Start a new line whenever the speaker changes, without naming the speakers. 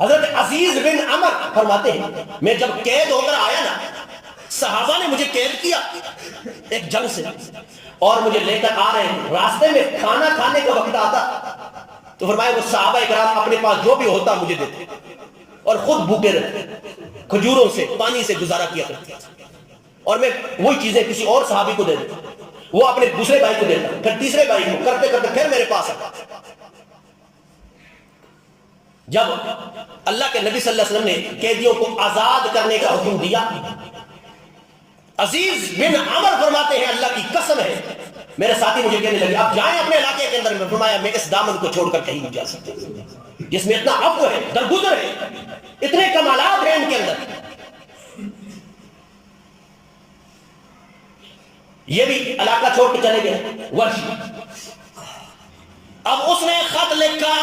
حضرت عزیز بن عمر فرماتے ہیں میں جب قید ہو کر آیا نا، صحابہ نے مجھے قید کیا ایک جنگ سے، اور مجھے لے کر آ رہے ہیں، راستے میں کھانا کھانے کا وقت آتا تو فرمایا وہ صحابہ اکرام اپنے پاس جو بھی ہوتا مجھے دیتے، اور خود بھوکے رہتے، کھجوروں سے پانی سے گزارا کیا کرتے، اور میں وہی چیزیں کسی اور صحابی کو دے دیتا، وہ اپنے دوسرے بھائی کو دیتا، پھر تیسرے بھائی کو، کرتے کرتے پھر میرے پاس آتا۔ جب اللہ کے نبی صلی اللہ علیہ وسلم نے قیدیوں کو آزاد کرنے کا حکم دیا، عزیز بن عمر فرماتے ہیں اللہ کی قسم ہے میرے ساتھی مجھے کہنے لگے اب جائیں اپنے علاقے کے اندر، میں فرمایا میں اس دامن کو چھوڑ کر کہیں نہیں جا سکتا جس میں اتنا عفو ہے، درگزر ہے، اتنے کمالات ہیں ان کے اندر۔ یہ بھی علاقہ چھوڑ کے چلے گئے ورشی۔ اب اس نے خط لکھا